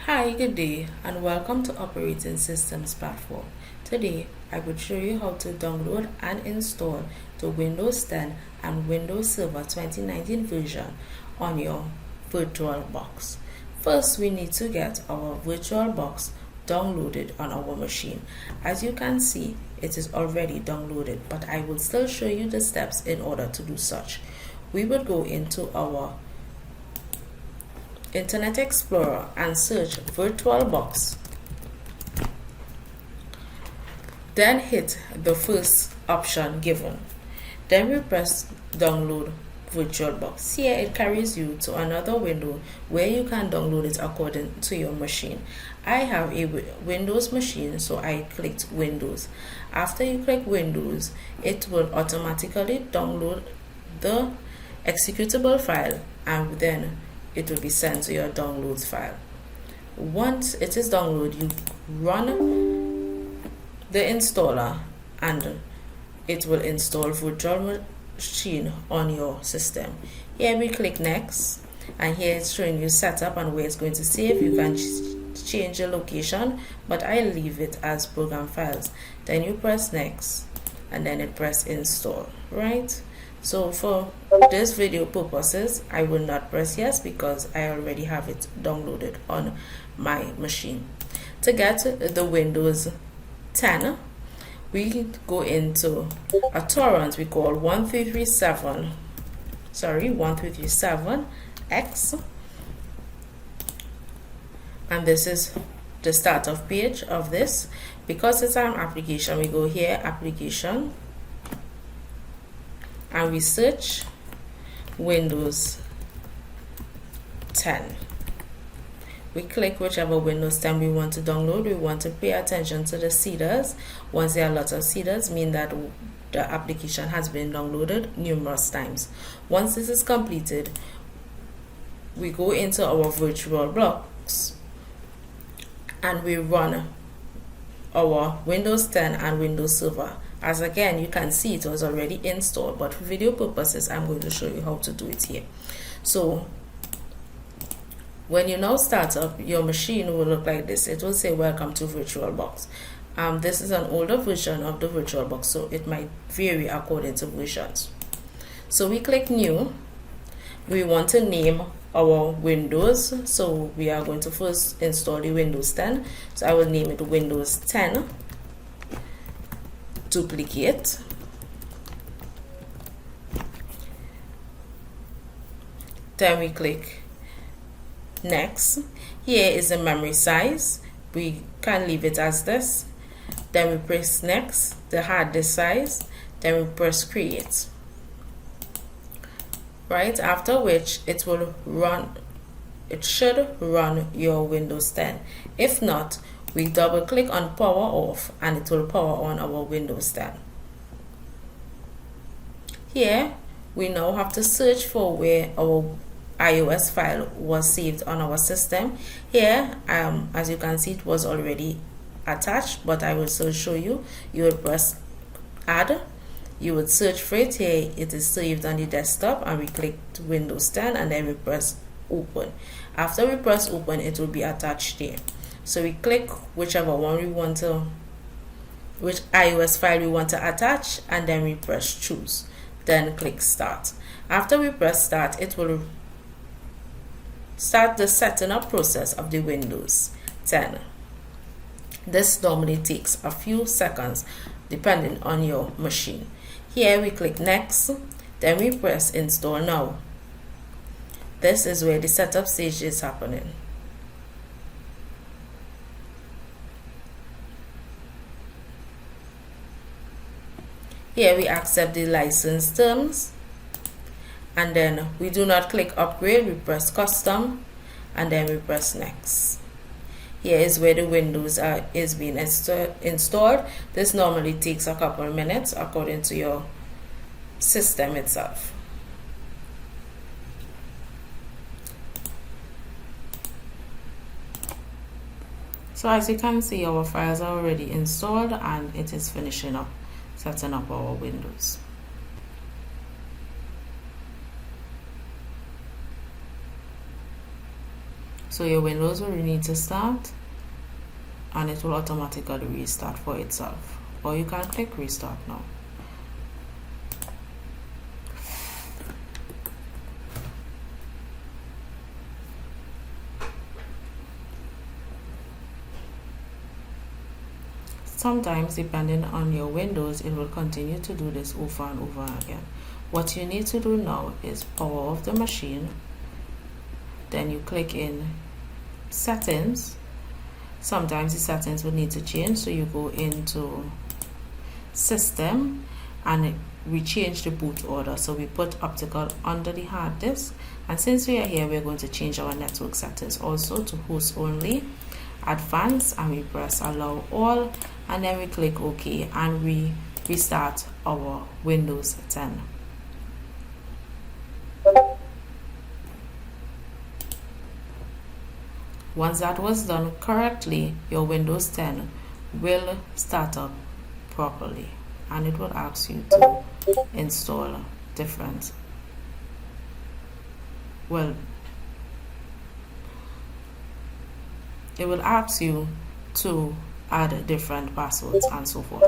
Hi, good day, and welcome to Operating Systems Platform. Today, I will show you how to download and install the Windows 10 and Windows Server 2019 version on your VirtualBox. First, we need to get our VirtualBox downloaded on our machine. As you can see, it is already downloaded, but I will still show you the steps in order to do such. We will go into our Internet Explorer and search VirtualBox. Then hit the first option given. Then we press download VirtualBox. Here it carries you to another window where you can download it according to your machine. I have a Windows machine, so I clicked Windows. After you click Windows, it will automatically download the executable file, and then it will be sent to your downloads file. Once it is downloaded, you run the installer and it will install virtual machine on your system. Here we click next, and here it's showing you setup and where it's going to save. You can change your location, but I leave it as program files. Then you press next, and then it press install, right? So for this video purposes, I will not press yes because I already have it downloaded on my machine. To get the Windows 10, we go into a torrent we call 1337X, and this is the startup page of this. Because it's an application, we go here, application, and we search Windows 10. We click whichever Windows 10 we want to download. We want to pay attention to the seeders. Once there are lots of seeders, mean that the application has been downloaded numerous times. Once this is completed, we go into our VirtualBox and we run our Windows 10 and Windows Server. As again, you can see it was already installed, but for video purposes, I'm going to show you how to do it here. So when you now start up, your machine will look like this. It will say welcome to VirtualBox. This is an older version of the VirtualBox, so it might vary according to versions. So we click new. We want to name our Windows, so we are going to first install the Windows 10. So I will name it Windows 10. Duplicate. Then we click next. Here is the memory size. We can leave it as this. Then we press next, the hard disk size. Then we press create. Right, after which it will run. It should run your Windows 10. If not, we double click on power off and it will power on our Windows 10. Here we now have to search for where our iOS file was saved on our system. Here as you can see, it was already attached, but I will still show you. You will press add, you would search for it. Here it is saved on the desktop, and we click Windows 10 and then we press open. After we press open, it will be attached here. So we click whichever one we want to, which iOS file we want to attach, and then we press choose. Then click start. After we press start, it will start the setting up process of the Windows 10. This normally takes a few seconds depending on your machine. Here we click next, then we press install now. This is where the setup stage is happening. Here we accept the license terms, and then we do not click upgrade, we press custom, and then we press next. Here is where the Windows is being installed. This normally takes a couple of minutes according to your system itself. So as you can see, our files are already installed and it is finishing up setting up our Windows. So your Windows will need to start, and it will automatically restart for itself, or you can click restart now. Sometimes, depending on your Windows, it will continue to do this over and over again. What you need to do now is power off the machine, then you click in settings. Sometimes the settings will need to change, so you go into system and we change the boot order. So we put optical under the hard disk, and since we are here, we're going to change our network settings also to host only, advanced, and we press allow all, and then we click OK, and we restart our Windows 10. Once that was done correctly, your Windows 10 will start up properly, and it will ask you to install different, it will ask you to add different passwords and so forth.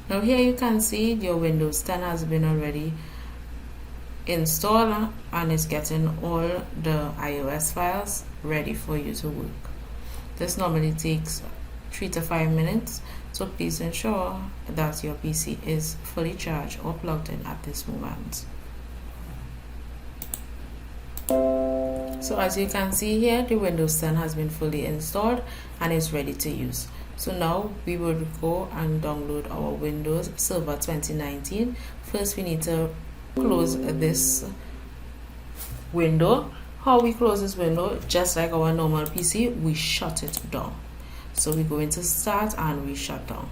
Now here you can see your Windows 10 has been already installed, and it's getting all the iOS files ready for you to work. This normally takes 3 to 5 minutes, so please ensure that your PC is fully charged or plugged in at this moment. So as you can see here, the Windows 10 has been fully installed and is ready to use. So now we will go and download our Windows Server 2019. First we need to close this window. How we close this window? Just like our normal PC, we shut it down. So we go into start and we shut down.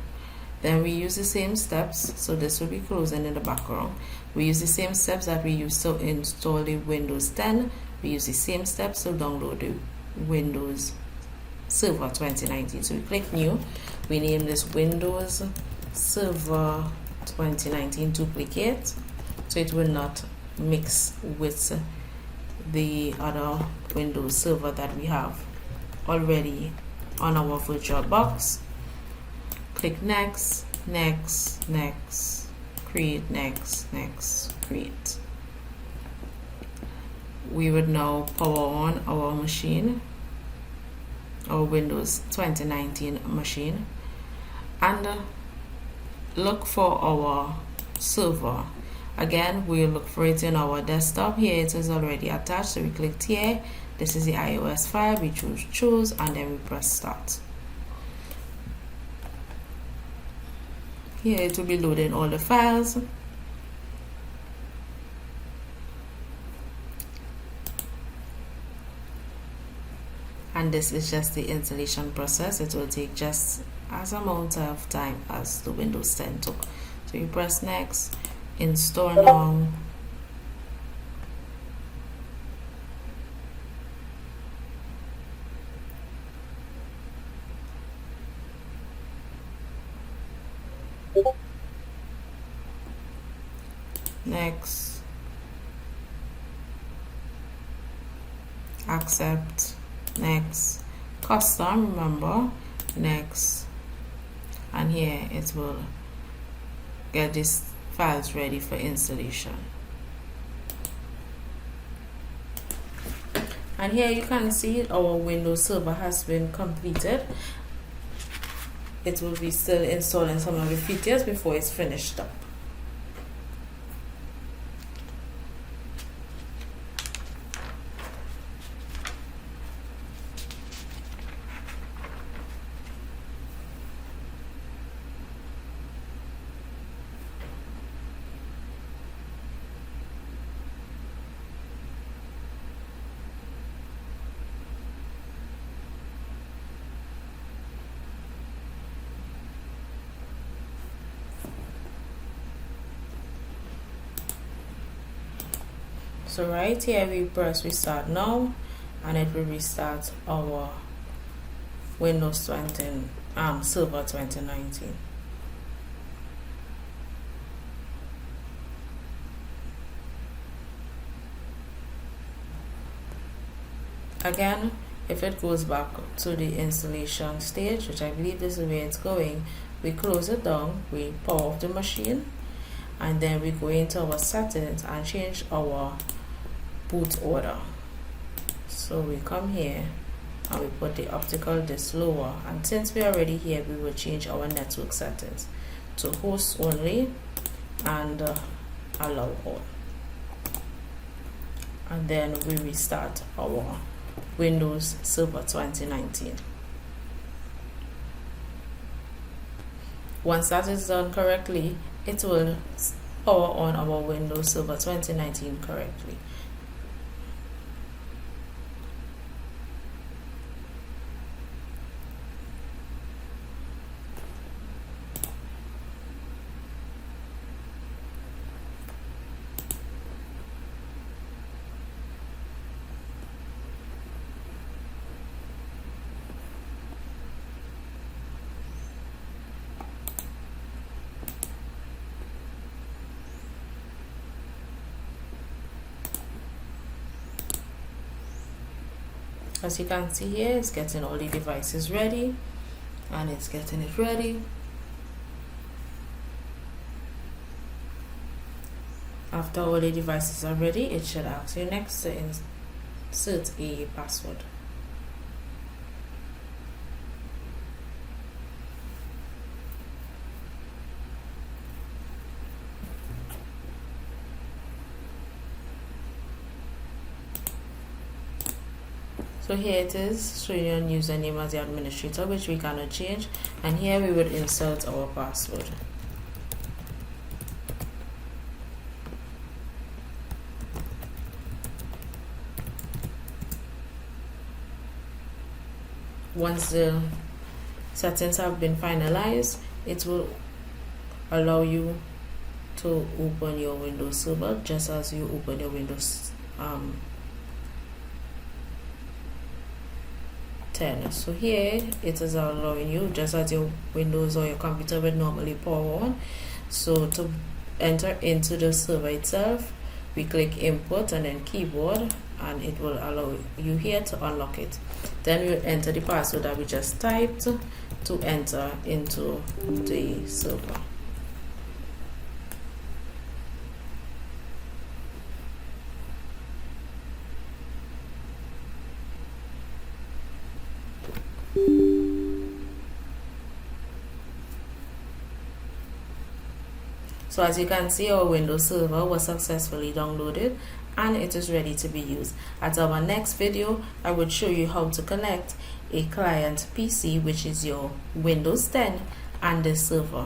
Then we use the same steps, so this will be closing in the background. We use the same steps that we used to install the Windows 10. We use the same steps to download the Windows Server 2019. So we click new, we name this Windows Server 2019 duplicate, so it will not mix with the other Windows Server that we have already on our virtual box. Click next, next, next, create, next, next, create. We would now power on our machine, our Windows 2019 machine, and look for our server. Again, we'll look for it in our desktop. Here it is already attached, so we click here. This is the iOS file. We choose, and then we press start. Here it will be loading all the files. And this is just the installation process. It will take just as amount of time as the Windows 10 took. So you press next, install now. Next, accept, next, custom, remember, next, and here it will get these files ready for installation. And here you can see our Windows Server has been completed. It will be still installing some of the features before it's finished up. So right here we press restart now, and it will restart our Windows 20 Server 2019. Again, if it goes back to the installation stage, which I believe this is where it's going, we close it down, we power off the machine, and then we go into our settings and change our boot order. So we come here and we put the optical disc lower, and since we're already here, we will change our network settings to host only and allow all, and then we restart our Windows Server 2019. Once that is done correctly, it will power on our Windows Server 2019 correctly. As you can see here, it's getting all the devices ready, and it's getting it ready. After all the devices are ready, it should ask you next to insert a password. So here it is showing your username as the administrator, which we cannot change, and here we would insert our password. Once the settings have been finalized, it will allow you to open your Windows Server just as you open your Windows 10. So here it is allowing you, just as your Windows or your computer would normally power on. So to enter into the server itself, we click input and then keyboard, and it will allow you here to unlock it. Then we will enter the password that we just typed to enter into the server. So as you can see, our Windows Server was successfully downloaded and it is ready to be used. At our next video, I will show you how to connect a client PC, which is your Windows 10 and the server.